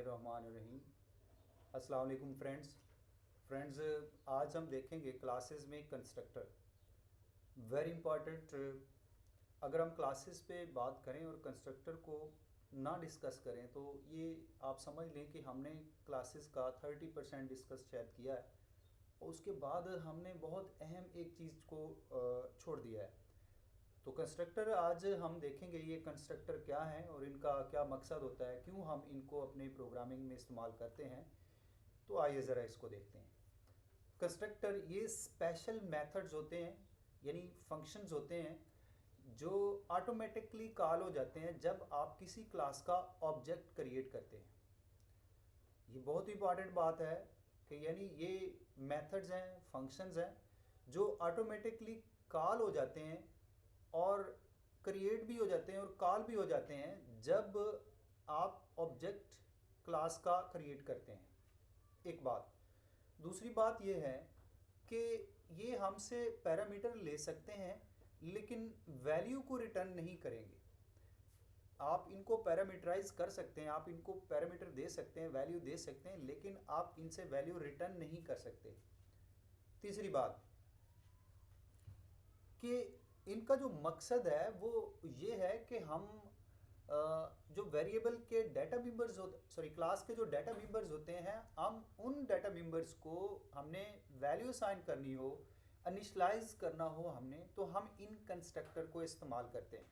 बिस्मिल्लाहिर्रहमानिर्रहीम। अस्सलाम वालेकुम फ्रेंड्स, आज हम देखेंगे क्लासेस में कंस्ट्रक्टर। Very important. अगर हम क्लासेस पे बात करें और कंस्ट्रक्टर को ना डिस्कस करें तो ये आप समझ लें कि हमने क्लासेस का 30% डिस्कस शायद किया है और उसके बाद हमने बहुत अहम एक चीज़ को छोड़ दिया है। तो कंस्ट्रक्टर आज हम देखेंगे ये कंस्ट्रक्टर क्या है और इनका क्या मकसद होता है, क्यों हम इनको अपने प्रोग्रामिंग में इस्तेमाल करते हैं। तो आइए ज़रा इसको देखते हैं। कंस्ट्रक्टर ये स्पेशल मेथड्स होते हैं, यानी फंक्शंस होते हैं जो ऑटोमेटिकली कॉल हो जाते हैं जब आप किसी क्लास का ऑब्जेक्ट क्रिएट करते हैं। ये बहुत इंपॉर्टेंट बात है कि यानी ये मेथड्स हैं, फंक्शंस हैं जो ऑटोमेटिकली कॉल हो जाते हैं और क्रिएट भी हो जाते हैं और कॉल भी हो जाते हैं जब आप ऑब्जेक्ट क्लास का क्रिएट करते हैं। एक बात। दूसरी बात यह है कि ये हमसे पैरामीटर ले सकते हैं लेकिन वैल्यू को रिटर्न नहीं करेंगे। आप इनको पैरामीटराइज कर सकते हैं, आप इनको पैरामीटर दे सकते हैं, वैल्यू दे सकते हैं, लेकिन आप इनसे वैल्यू रिटर्न नहीं कर सकते। तीसरी बात कि इनका जो मकसद है वो ये है कि हम जो वेरिएबल के डाटा मेंबर्स क्लास के जो डाटा मेंबर्स होते हैं, हम उन डाटा मेंबर्स को हमने वैल्यू असाइन करनी हो, इनिशियलाइज करना हो हमने, तो हम इन कंस्ट्रक्टर को इस्तेमाल करते हैं।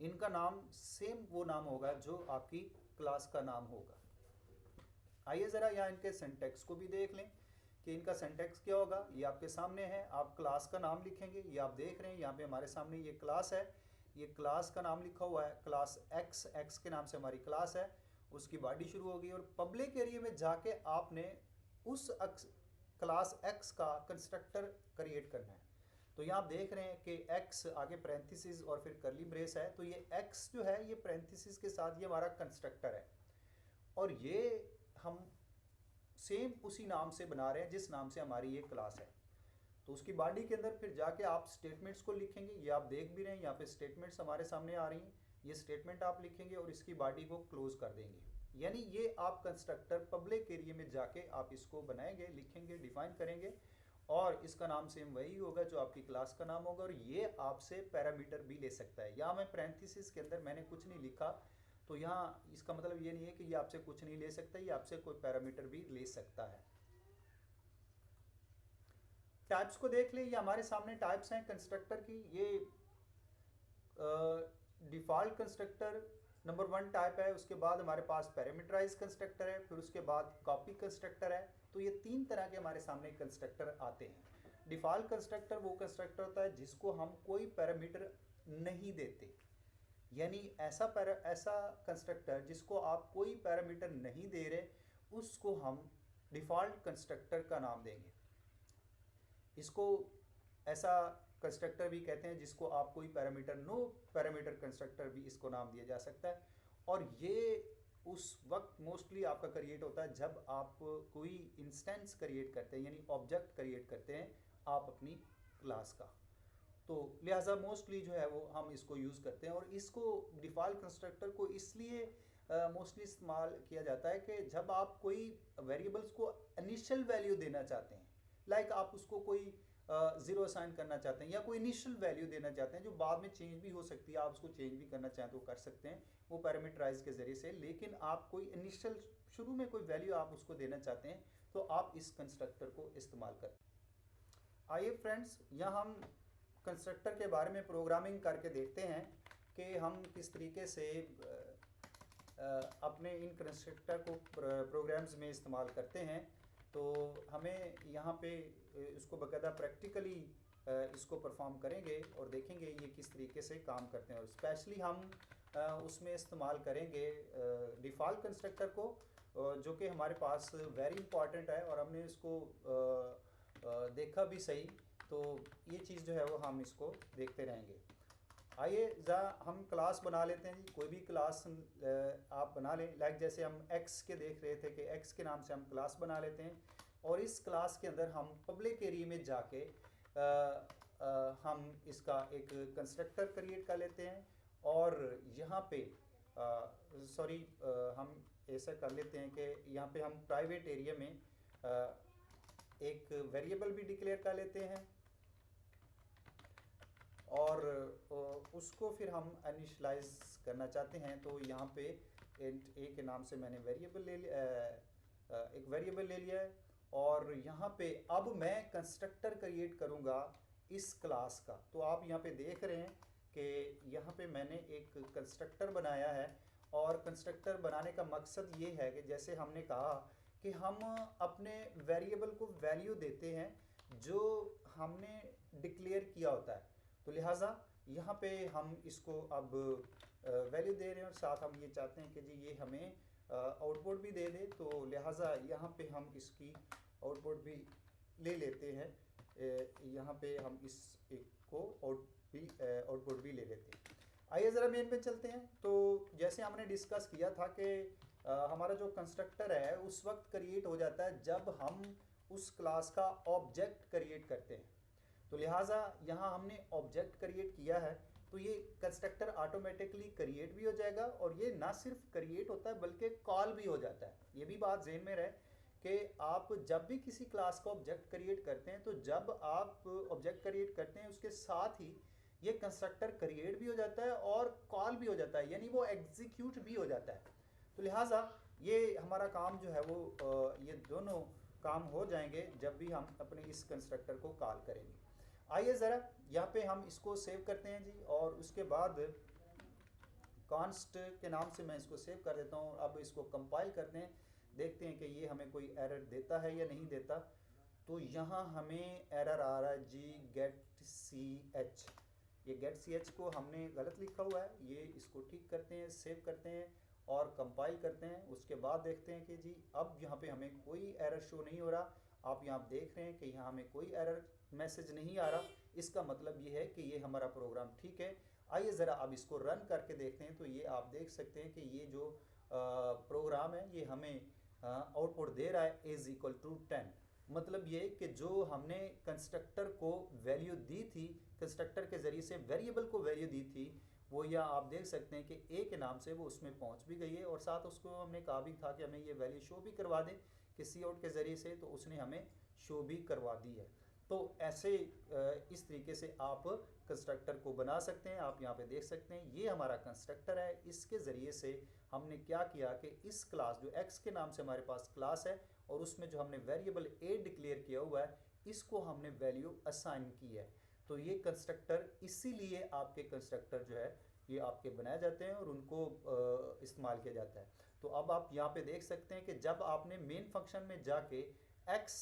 इनका नाम सेम वो नाम होगा जो आपकी क्लास का नाम होगा। आइए ज़रा यहाँ इनके सिंटैक्स को भी देख लें कि इनका सिंटैक्स क्या होगा। ये आपके सामने है। आप क्लास का नाम लिखेंगे, ये आप देख रहे हैं यहाँ पे हमारे सामने ये क्लास है। ये क्लास का नाम लिखा हुआ है, क्लास एक्स के नाम से हमारी क्लास है। उसकी बॉडी शुरू होगी और पब्लिक एरिया में जाके आपने उस क्लास एक्स का कंस्ट्रक्टर क्रिएट करना है। तो यहाँ आप देख रहे हैं कि एक्स आगे पैरेंथेसिस और फिर कर्ली ब्रेस है। तो ये एक्स जो है ये पैरेंथेसिस के साथ ये हमारा कंस्ट्रक्टर है और ये हम सेम उसी नाम से बना रहे हैं जिस नाम से हमारी ये क्लास है। तो उसकी बॉडी के अंदर फिर जाके आप स्टेटमेंट्स को लिखेंगे। ये आप देख भी रहे हैं, यहाँ पे स्टेटमेंट्स हमारे सामने आ रही हैं। ये स्टेटमेंट आप लिखेंगे और इसकी बॉडी को क्लोज कर देंगे। यानी ये आप कंस्ट्रक्टर पब्लिक एरिया में जाके आप इसको बनाएंगे, लिखेंगे, डिफाइन करेंगे और इसका नाम सेम वही होगा जो आपकी क्लास का नाम होगा और ये आपसे पैरामीटर भी ले सकता है। यहाँ मैं पैरेंथेसिस के अंदर मैंने कुछ नहीं लिखा, तो यहाँ इसका मतलब ये नहीं है कि ये आपसे कुछ नहीं ले सकता, ये आपसे कोई पैरामीटर भी ले सकता है। टाइप्स को देख ले, ये हमारे सामने टाइप्स हैं कंस्ट्रक्टर की। ये डिफ़ॉल्ट कंस्ट्रक्टर नंबर 1 टाइप है, उसके बाद हमारे पास पैरामीटराइज कंस्ट्रक्टर है, फिर उसके बाद कॉपी कंस्ट्रक्टर है। तो ये 3 तरह के हमारे सामने कंस्ट्रक्टर आते हैं। डिफ़ॉल्ट कंस्ट्रक्टर वो कंस्ट्रक्टर होता है जिसको हम कोई पैरामीटर नहीं देते, यानी ऐसा कंस्ट्रक्टर जिसको आप कोई पैरामीटर नहीं दे रहे, उसको हम डिफ़ॉल्ट कंस्ट्रक्टर का नाम देंगे। इसको ऐसा कंस्ट्रक्टर भी कहते हैं जिसको आप कोई पैरामीटर, नो पैरामीटर कंस्ट्रक्टर भी इसको नाम दिया जा सकता है। और ये उस वक्त मोस्टली आपका क्रिएट होता है जब आप कोई इंस्टेंस क्रिएट करते हैं, यानी ऑब्जेक्ट क्रिएट करते हैं आप अपनी क्लास का। तो लिहाजा मोस्टली जो है वो हम इसको यूज़ करते हैं और इसको डिफ़ॉल्ट कंस्ट्रक्टर को इसलिए मोस्टली इस्तेमाल किया जाता है कि जब आप कोई वेरिएबल्स को इनिशियल वैल्यू देना चाहते हैं, लाइक आप उसको कोई ज़ीरो असाइन करना चाहते हैं या कोई इनिशियल वैल्यू देना चाहते हैं जो बाद में चेंज भी हो सकती है, आप उसको चेंज भी करना चाहें तो कर सकते हैं वो पैरामीटराइज के ज़रिए से। लेकिन आप कोई इनिशियल शुरू में कोई वैल्यू आप उसको देना चाहते हैं तो आप इस कंस्ट्रक्टर को इस्तेमाल करें। आइए फ्रेंड्स, यहाँ हम कंस्ट्रक्टर के बारे में प्रोग्रामिंग करके देखते हैं कि हम किस तरीके से अपने इन कंस्ट्रक्टर को प्रोग्राम्स में इस्तेमाल करते हैं। तो हमें यहाँ पे इसको बाकायदा प्रैक्टिकली इसको परफॉर्म करेंगे और देखेंगे ये किस तरीके से काम करते हैं। और स्पेशली हम उसमें इस्तेमाल करेंगे डिफ़ॉल्ट कंस्ट्रक्टर को, जो कि हमारे पास वेरी इंपॉर्टेंट है और हमने इसको देखा भी सही। तो ये चीज़ जो है वो हम इसको देखते रहेंगे। आइए हम क्लास बना लेते हैं जी। कोई भी क्लास आप बना लें, लाइक जैसे हम एक्स के देख रहे थे कि एक्स के नाम से हम क्लास बना लेते हैं और इस क्लास के अंदर हम पब्लिक एरिया में जाके हम इसका एक कंस्ट्रक्टर क्रिएट कर लेते हैं और यहाँ पे हम ऐसा कर लेते हैं कि यहाँ पे हम प्राइवेट एरिया में एक वेरिएबल भी डिक्लेयर कर लेते हैं और उसको फिर हम इनिशियलाइज करना चाहते हैं। तो यहाँ पे इंट ए के नाम से मैंने वेरिएबल ले लिया, एक वेरिएबल ले लिया है और यहाँ पे अब मैं कंस्ट्रक्टर क्रिएट करूँगा इस क्लास का। तो आप यहाँ पे देख रहे हैं कि यहाँ पे मैंने एक कंस्ट्रक्टर बनाया है और कंस्ट्रक्टर बनाने का मकसद ये है कि जैसे हमने कहा कि हम अपने वेरिएबल को वैल्यू देते हैं जो हमने डिक्लेयर किया होता है। तो लिहाजा यहाँ पे हम इसको अब वैल्यू दे रहे हैं और साथ हम ये चाहते हैं कि जी ये हमें आउटपुट भी दे दे। तो लिहाजा यहाँ पे हम इसकी आउटपुट भी ले लेते हैं, यहाँ पे हम इस एक को आउटपुट भी ले लेते हैं। आइए ज़रा मेन पे चलते हैं। तो जैसे हमने डिस्कस किया था कि हमारा जो कंस्ट्रक्टर है उस वक्त क्रिएट हो जाता है जब हम उस क्लास का ऑब्जेक्ट क्रिएट करते हैं। तो लिहाजा यहाँ हमने ऑब्जेक्ट क्रिएट किया है तो ये कंस्ट्रक्टर ऑटोमेटिकली क्रिएट भी हो जाएगा और ये ना सिर्फ क्रिएट होता है बल्कि कॉल भी हो जाता है। ये भी बात ज़हन में रहे कि आप जब भी किसी क्लास का ऑब्जेक्ट क्रिएट करते हैं तो जब आप ऑब्जेक्ट क्रिएट करते हैं उसके साथ ही ये कंस्ट्रक्टर क्रिएट भी हो जाता है और कॉल भी हो जाता है, यानी वो एग्जीक्यूट भी हो जाता है। तो लिहाजा ये हमारा काम जो है वो ये दोनों काम हो जाएंगे जब भी हम अपने इस कंस्ट्रक्टर को कॉल करेंगे। आइए ज़रा यहाँ पे हम इसको सेव करते हैं जी और उसके बाद कॉन्स्ट के नाम से मैं इसको सेव कर देता हूँ। अब इसको कंपाइल करते हैं, देखते हैं कि ये हमें कोई एरर देता है या नहीं देता। तो यहाँ हमें एरर आ रहा है जी गेट सी एच। ये गेट सी एच को हमने गलत लिखा हुआ है, ये इसको ठीक करते हैं, सेव करते हैं और कंपाइल करते हैं। उसके बाद देखते हैं कि जी अब यहाँ पे हमें कोई एरर शो नहीं हो रहा। आप यहाँ देख रहे हैं कि यहाँ हमें कोई एरर मैसेज नहीं आ रहा। इसका मतलब ये है कि ये हमारा प्रोग्राम ठीक है। आइए ज़रा अब इसको रन करके देखते हैं। तो ये आप देख सकते हैं कि ये जो प्रोग्राम है ये हमें आउटपुट दे रहा है इज इक्वल टू 10। मतलब ये कि जो हमने कंस्ट्रक्टर को वैल्यू दी थी, कंस्ट्रक्टर के ज़रिए से वेरिएबल को वैल्यू दी थी, वो या आप देख सकते हैं कि ए के नाम से वो उसमें पहुंच भी गई है और साथ उसको हमने कहा भी था कि हमें ये वैल्यू शो भी करवा दें कि सी आउट के ज़रिए से, तो उसने हमें शो भी करवा दी है। तो ऐसे इस तरीके से आप कंस्ट्रक्टर को बना सकते हैं। आप यहाँ पे देख सकते हैं ये हमारा कंस्ट्रक्टर है। इसके ज़रिए से हमने क्या किया कि इस क्लास जो x के नाम से हमारे पास क्लास है और उसमें जो हमने वेरिएबल a डिक्लेयर किया हुआ है इसको हमने वैल्यू असाइन की है। तो ये कंस्ट्रक्टर इसीलिए आपके कंस्ट्रक्टर जो है ये आपके बनाए जाते हैं और उनको इस्तेमाल किया जाता है। तो अब आप यहाँ पे देख सकते हैं कि जब आपने मेन फंक्शन में जाके x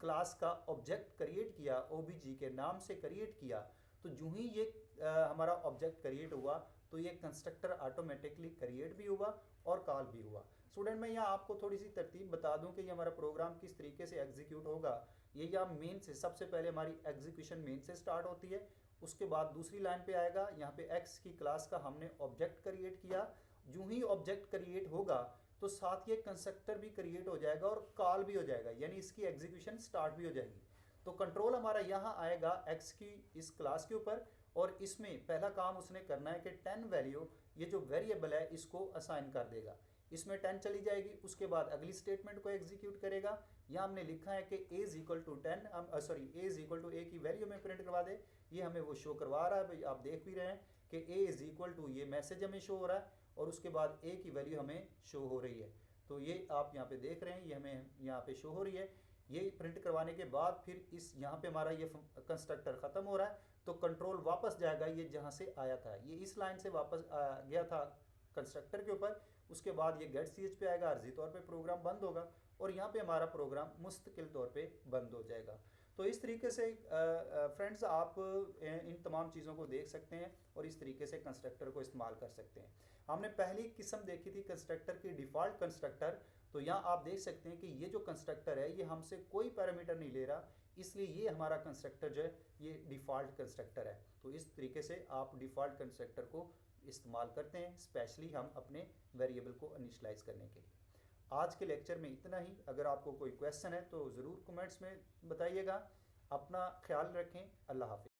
क्लास का ऑब्जेक्ट क्रिएट किया, OBJ के नाम से क्रिएट किया, तो जो ही ये हमारा ऑब्जेक्ट क्रिएट हुआ तो ये कंस्ट्रक्टर ऑटोमेटिकली क्रिएट भी हुआ और कॉल भी हुआ। स्टूडेंट मैं यहाँ आपको थोड़ी सी तरतीब बता दूं कि ये हमारा प्रोग्राम किस तरीके से एग्जीक्यूट होगा। ये यहाँ मेन से सबसे पहले हमारी एग्जीक्यूशन मेन से स्टार्ट होती है, उसके बाद दूसरी लाइन पे आएगा, यहाँ पे x की क्लास का हमने ऑब्जेक्ट क्रिएट किया। जो ही ऑब्जेक्ट क्रिएट होगा तो साथ ये कंस्ट्रक्टर भी क्रिएट हो जाएगा और कॉल भी हो जाएगा, यानी इसकी एग्जीक्यूशन स्टार्ट भी हो जाएगी। तो कंट्रोल हमारा यहाँ आएगा x की इस क्लास के ऊपर और इसमें पहला काम उसने करना है कि 10 वैल्यू ये जो वेरिएबल है इसको असाइन कर देगा। इसमें 10 चली जाएगी, उसके बाद अगली स्टेटमेंट को एग्जीक्यूट करेगा। यहाँ हमने लिखा है कि a is equal to 10, a is equal to a की वैल्यू में प्रिंट करवा दे। ये हमें वो शो करवा रहा है भाई, आप देख भी रहे हैं कि a इज इक्वल टू ये मैसेज हमें शो हो रहा है और उसके बाद a की वैल्यू हमें शो हो रही है। तो ये आप यहाँ पे देख रहे हैं ये हमें यहाँ पे शो हो रही है। ये प्रिंट करवाने के बाद फिर इस यहाँ पे हमारा ये कंस्ट्रक्टर ख़त्म हो रहा है तो कंट्रोल वापस जाएगा ये जहाँ से आया था, ये इस लाइन से वापस गया था कंस्ट्रक्टर के ऊपर। उसके बाद ये गेट सी एच पे आएगा, अर्जी तौर पे प्रोग्राम बंद होगा और यहाँ पे हमारा प्रोग्राम मुस्तकिल तौर पे बंद हो जाएगा। तो इस तरीके से फ्रेंड्स आप इन तमाम चीज़ों को देख सकते हैं और इस तरीके से कंस्ट्रक्टर को इस्तेमाल कर सकते हैं। हमने पहली किस्म देखी थी कंस्ट्रक्टर की डिफ़ॉल्ट कंस्ट्रक्टर। तो यहाँ आप देख सकते हैं कि ये जो कंस्ट्रक्टर है ये हमसे कोई पैरामीटर नहीं ले रहा, इसलिए ये हमारा कंस्ट्रक्टर जो है ये डिफ़ॉल्ट कंस्ट्रक्टर है। तो इस तरीके से आप डिफ़ॉल्ट कंस्ट्रक्टर को इस्तेमाल करते हैं, स्पेशली हम अपने वेरिएबल को इनिशियलाइज करने के लिए। आज के लेक्चर में इतना ही। अगर आपको कोई क्वेश्चन है तो ज़रूर कमेंट्स में बताइएगा। अपना ख्याल रखें। अल्लाह हाफ़िज़।